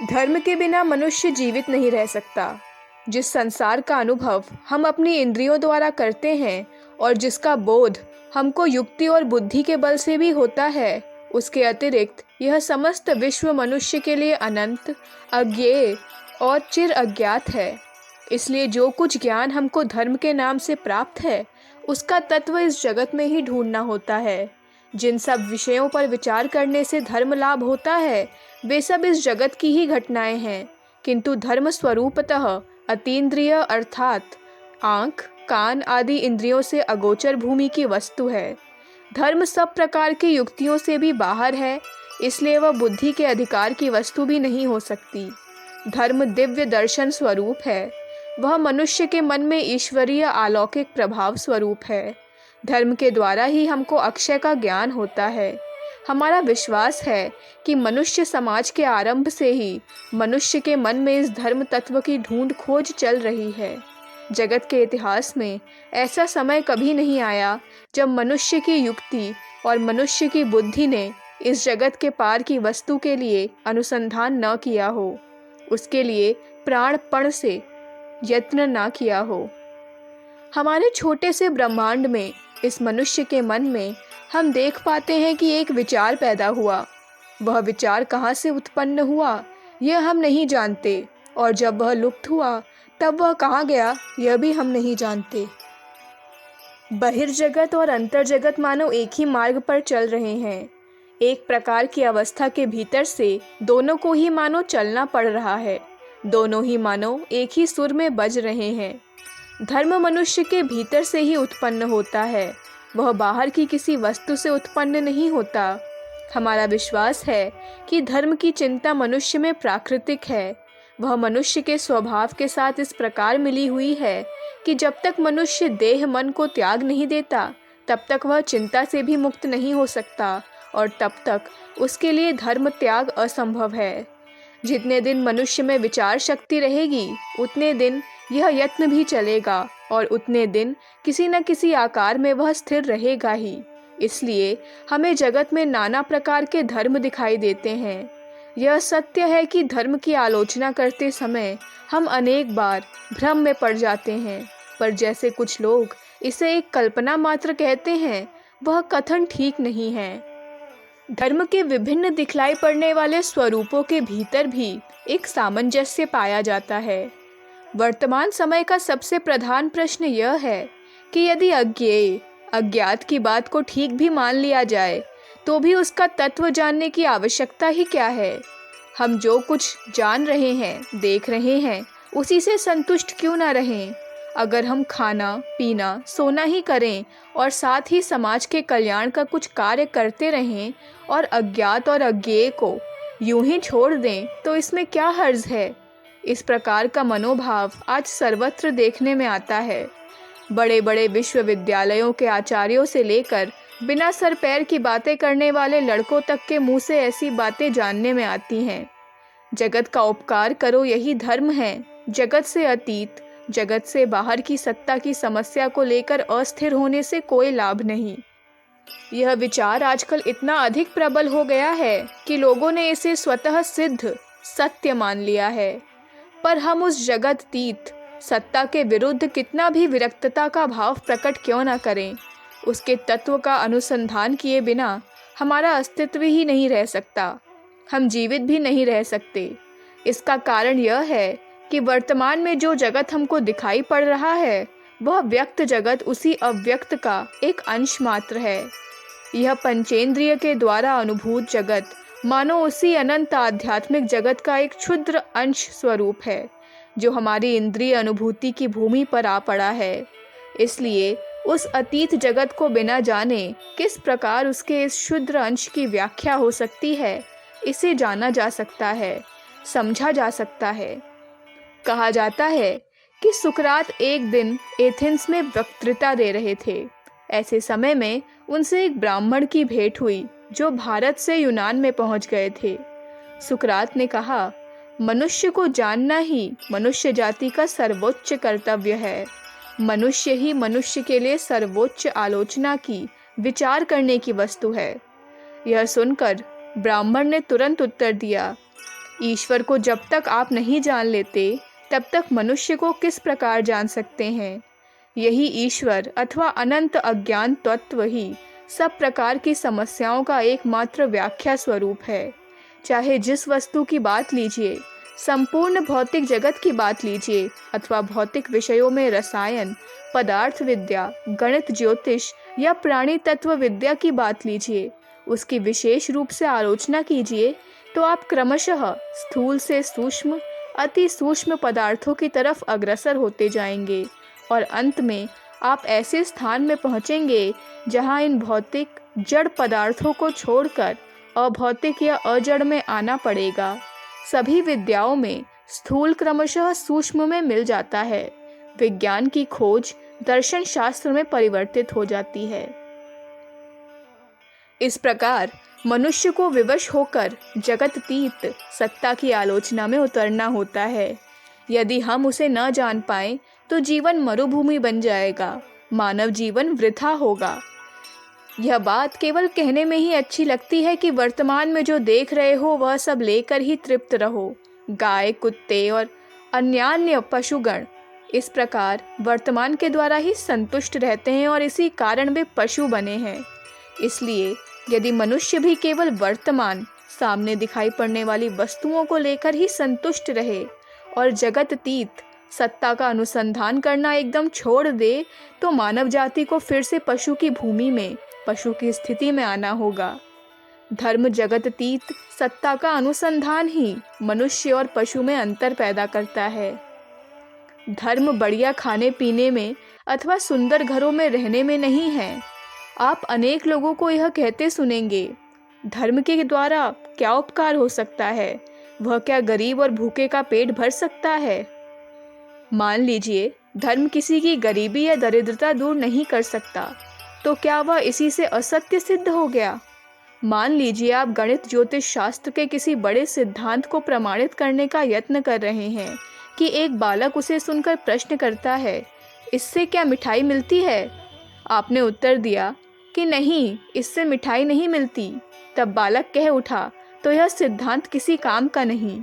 धर्म के बिना मनुष्य जीवित नहीं रह सकता। जिस संसार का अनुभव हम अपनी इंद्रियों द्वारा करते हैं और जिसका बोध हमको युक्ति और बुद्धि के बल से भी होता है, उसके अतिरिक्त यह समस्त विश्व मनुष्य के लिए अनंत, अज्ञेय और चिर अज्ञात है। इसलिए जो कुछ ज्ञान हमको धर्म के नाम से प्राप्त है, उसका तत्व इस जगत में ही ढूंढना होता है। जिन सब विषयों पर विचार करने से धर्म लाभ होता है, वे सब इस जगत की ही घटनाएं हैं, किंतु धर्म स्वरूपतः अतीन्द्रिय अर्थात आँख, कान आदि इंद्रियों से अगोचर भूमि की वस्तु है। धर्म सब प्रकार की युक्तियों से भी बाहर है, इसलिए वह बुद्धि के अधिकार की वस्तु भी नहीं हो सकती। धर्म दिव्य दर्शन स्वरूप है, वह मनुष्य के मन में ईश्वरीय अलौकिक प्रभाव स्वरूप है। धर्म के द्वारा ही हमको अक्षय का ज्ञान होता है। हमारा विश्वास है कि मनुष्य समाज के आरंभ से ही मनुष्य के मन में इस धर्म तत्व की ढूंढ खोज चल रही है। जगत के इतिहास में ऐसा समय कभी नहीं आया जब मनुष्य की युक्ति और मनुष्य की बुद्धि ने इस जगत के पार की वस्तु के लिए अनुसंधान न किया हो, उसके लिए प्राणपण से यत्न ना किया हो। हमारे छोटे से ब्रह्मांड में, इस मनुष्य के मन में हम देख पाते हैं कि एक विचार पैदा हुआ। वह विचार कहाँ से उत्पन्न हुआ यह हम नहीं जानते, और जब वह लुप्त हुआ तब वह कहाँ गया यह भी हम नहीं जानते। बहिर्जगत और अंतर्जगत मानो एक ही मार्ग पर चल रहे हैं। एक प्रकार की अवस्था के भीतर से दोनों को ही मानो चलना पड़ रहा है। दोनों ही मानो एक ही सुर में बज रहे हैं। धर्म मनुष्य के भीतर से ही उत्पन्न होता है, वह बाहर की किसी वस्तु से उत्पन्न नहीं होता। हमारा विश्वास है कि धर्म की चिंता मनुष्य में प्राकृतिक है। वह मनुष्य के स्वभाव के साथ इस प्रकार मिली हुई है कि जब तक मनुष्य देह मन को त्याग नहीं देता, तब तक वह चिंता से भी मुक्त नहीं हो सकता, और तब तक उसके लिए धर्म त्याग असंभव है। जितने दिन मनुष्य में विचार शक्ति रहेगी, उतने दिन यह यत्न भी चलेगा, और उतने दिन किसी न किसी आकार में वह स्थिर रहेगा ही। इसलिए हमें जगत में नाना प्रकार के धर्म दिखाई देते हैं। यह सत्य है कि धर्म की आलोचना करते समय हम अनेक बार भ्रम में पड़ जाते हैं, पर जैसे कुछ लोग इसे एक कल्पना मात्र कहते हैं, वह कथन ठीक नहीं है। धर्म के विभिन्न दिखलाई पड़ने वाले स्वरूपों के भीतर भी एक सामंजस्य पाया जाता है। वर्तमान समय का सबसे प्रधान प्रश्न यह है कि यदि अज्ञेय अज्ञात की बात को ठीक भी मान लिया जाए, तो भी उसका तत्व जानने की आवश्यकता ही क्या है। हम जो कुछ जान रहे हैं, देख रहे हैं, उसी से संतुष्ट क्यों ना रहें। अगर हम खाना पीना सोना ही करें और साथ ही समाज के कल्याण का कुछ कार्य करते रहें और अज्ञात और अज्ञेय को यूं ही छोड़ दें, तो इसमें क्या हर्ज है। इस प्रकार का मनोभाव आज सर्वत्र देखने में आता है। बड़े बड़े विश्वविद्यालयों के आचार्यों से लेकर बिना सर पैर की बातें करने वाले लड़कों तक के मुंह से ऐसी बातें जानने में आती हैं। जगत का उपकार करो, यही धर्म है। जगत से अतीत, जगत से बाहर की सत्ता की समस्या को लेकर अस्थिर होने से कोई लाभ नहीं। यह विचार आजकल इतना अधिक प्रबल हो गया है कि लोगों ने इसे स्वतः सिद्ध सत्य मान लिया है। पर हम उस जगदतीत सत्ता के विरुद्ध कितना भी विरक्तता का भाव प्रकट क्यों न करें, उसके तत्व का अनुसंधान किए बिना हमारा अस्तित्व ही नहीं रह सकता। हम जीवित भी नहीं रह सकते। इसका कारण यह है कि वर्तमान में जो जगत हमको दिखाई पड़ रहा है, वह व्यक्त जगत उसी अव्यक्त का एक अंश मात्र है। यह पंचेंद्रिय के द्वारा अनुभूत जगत मानो उसी अनंत आध्यात्मिक जगत का एक क्षुद्र अंश स्वरूप है, जो हमारी इंद्रिय अनुभूति की भूमि पर आ पड़ा है। इसलिए उस अतीत जगत को बिना जाने किस प्रकार उसके इस क्षुद्र अंश की व्याख्या हो सकती है, इसे जाना जा सकता है, समझा जा सकता है। कहा जाता है कि सुकरात एक दिन एथेंस में वक्तृता दे रहे थे। ऐसे समय में उनसे एक ब्राह्मण की भेंट हुई, जो भारत से यूनान में पहुंच गए थे। सुकरात ने कहा, मनुष्य को जानना ही मनुष्य जाति का सर्वोच्च कर्तव्य है। मनुष्य ही मनुष्य के लिए सर्वोच्च आलोचना की, विचार करने की वस्तु है। यह सुनकर ब्राह्मण ने तुरंत उत्तर दिया, ईश्वर को जब तक आप नहीं जान लेते तब तक मनुष्य को किस प्रकार जान सकते हैं। यही ईश्वर अथवा अनंत अज्ञान तत्व ही सब प्रकार की समस्याओं का एकमात्र व्याख्या स्वरूप है। चाहे जिस वस्तु की बात लीजिए, संपूर्ण भौतिक जगत की बात लीजिए अथवा भौतिक विषयों में रसायन, पदार्थ विद्या, गणित, ज्योतिष या प्राणी तत्व विद्या की बात लीजिए, उसकी विशेष रूप से आलोचना कीजिए तो आप क्रमशः स्थूल से सूक्ष्म, अति सूक्ष्म पदार्थों की तरफ अग्रसर होते जाएंगे और अंत में आप ऐसे स्थान में पहुंचेंगे जहां इन भौतिक जड़ पदार्थों को छोड़कर अभौतिक या अजड़ में आना पड़ेगा। सभी विद्याओं में स्थूल क्रमशः सूक्ष्म में मिल जाता है। विज्ञान की खोज दर्शन शास्त्र में परिवर्तित हो जाती है। इस प्रकार मनुष्य को विवश होकर जगततीत सत्ता की आलोचना में उतरना होता है। यदि हम उसे न जान पाएं तो जीवन मरुभूमि बन जाएगा, मानव जीवन वृथा होगा। यह बात केवल कहने में ही अच्छी लगती है कि वर्तमान में जो देख रहे हो वह सब लेकर ही तृप्त रहो। गाय, कुत्ते और अन्यान्य पशुगण इस प्रकार वर्तमान के द्वारा ही संतुष्ट रहते हैं और इसी कारण वे पशु बने हैं। इसलिए यदि मनुष्य भी केवल वर्तमान सामने दिखाई पड़ने वाली वस्तुओं को लेकर ही संतुष्ट रहे और जगततीत सत्ता का अनुसंधान करना एकदम छोड़ दे तो मानव जाति को फिर से पशु की भूमि में, पशु की स्थिति में आना होगा। धर्म जगततीत सत्ता का अनुसंधान ही मनुष्य और पशु में अंतर पैदा करता है। धर्म बढ़िया खाने पीने में अथवा सुंदर घरों में रहने में नहीं है। आप अनेक लोगों को यह कहते सुनेंगे, धर्म के द्वारा क्या उपकार हो सकता है, वह क्या गरीब और भूखे का पेट भर सकता है। मान लीजिए धर्म किसी की गरीबी या दरिद्रता दूर नहीं कर सकता, तो क्या वह इसी से असत्य सिद्ध हो गया। मान लीजिए आप गणित ज्योतिष शास्त्र के किसी बड़े सिद्धांत को प्रमाणित करने का यत्न कर रहे हैं कि एक बालक उसे सुनकर प्रश्न करता है, इससे क्या मिठाई मिलती है। आपने उत्तर दिया कि नहीं, इससे मिठाई नहीं मिलती। तब बालक कह उठा, तो यह सिद्धांत किसी काम का नहीं।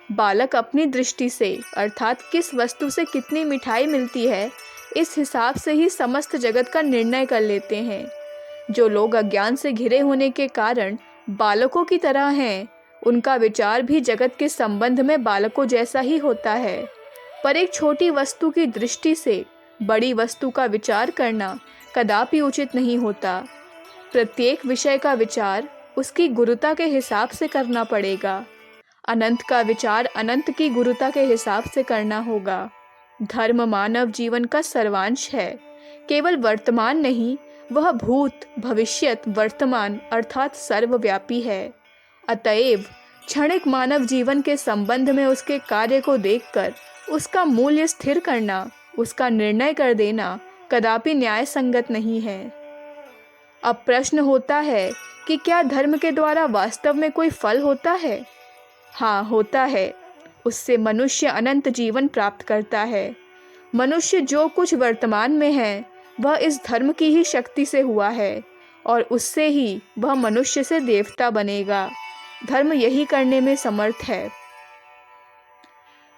बालक अपनी दृष्टि से अर्थात किस वस्तु से कितनी मिठाई मिलती है, इस हिसाब से ही समस्त जगत का निर्णय कर लेते हैं। जो लोग अज्ञान से घिरे होने के कारण बालकों की तरह हैं, उनका विचार भी जगत के संबंध में बालकों जैसा ही होता है। पर एक छोटी वस्तु की दृष्टि से बड़ी वस्तु का विचार करना कदापि उचित नहीं होता। प्रत्येक विषय का विचार उसकी गुरुता के हिसाब से करना पड़ेगा। अनंत का विचार अनंत की गुरुता के हिसाब से करना होगा। धर्म मानव जीवन का सर्वांश है। केवल वर्तमान नहीं, वह भूत, भविष्यत, वर्तमान अर्थात सर्वव्यापी है। अतएव क्षणिक मानव जीवन के संबंध में उसके कार्य को देखकर उसका मूल्य स्थिर करना, उसका निर्णय कर देना कदापि न्याय संगत नहीं है। अब प्रश्न होता है कि क्या धर्म के द्वारा वास्तव में कोई फल होता है? हाँ, होता है। उससे मनुष्य अनंत जीवन प्राप्त करता है। मनुष्य जो कुछ वर्तमान में है वह इस धर्म की ही शक्ति से हुआ है और उससे ही वह मनुष्य से देवता बनेगा। धर्म यही करने में समर्थ है।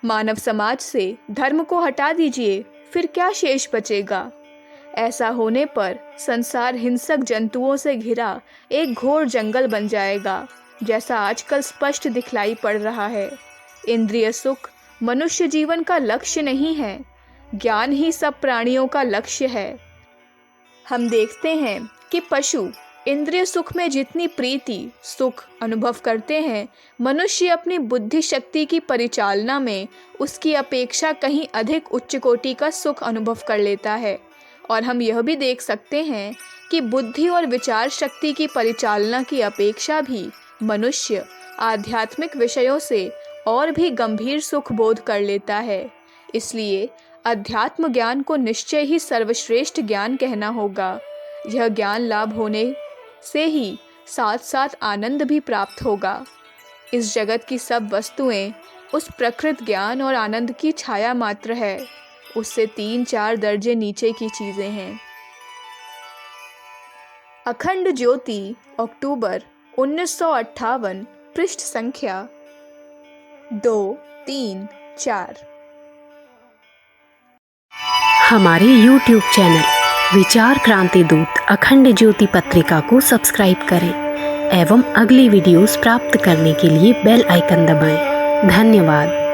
मानव समाज से धर्म को हटा दीजिए, फिर क्या शेष बचेगा। ऐसा होने पर संसार हिंसक जंतुओं से घिरा एक घोर जंगल बन जाएगा, जैसा आजकल स्पष्ट दिखलाई पड़ रहा है। इंद्रिय सुख मनुष्य जीवन का लक्ष्य नहीं है, ज्ञान ही सब प्राणियों का लक्ष्य है। हम देखते हैं कि पशु इंद्रिय सुख में जितनी प्रीति सुख अनुभव करते हैं, मनुष्य अपनी बुद्धि शक्ति की परिचालना में उसकी अपेक्षा कहीं अधिक उच्च कोटि का सुख अनुभव कर लेता है। और हम यह भी देख सकते हैं कि बुद्धि और विचार शक्ति की परिचालना की अपेक्षा भी मनुष्य आध्यात्मिक विषयों से और भी गंभीर सुख बोध कर लेता है। इसलिए अध्यात्म ज्ञान को निश्चय ही सर्वश्रेष्ठ ज्ञान कहना होगा। यह ज्ञान लाभ होने से ही साथ साथ आनंद भी प्राप्त होगा। इस जगत की सब वस्तुएं उस प्रकृत ज्ञान और आनंद की छाया मात्र है, उससे 3-4 दर्जे नीचे की चीजें हैं। अखंड ज्योति, अक्टूबर 1958, पृष्ठ संख्या 2, 3, 4। हमारे YouTube चैनल विचार क्रांति दूत अखंड ज्योति पत्रिका को सब्सक्राइब करें एवं अगली वीडियोस प्राप्त करने के लिए बेल आइकन दबाएं। धन्यवाद।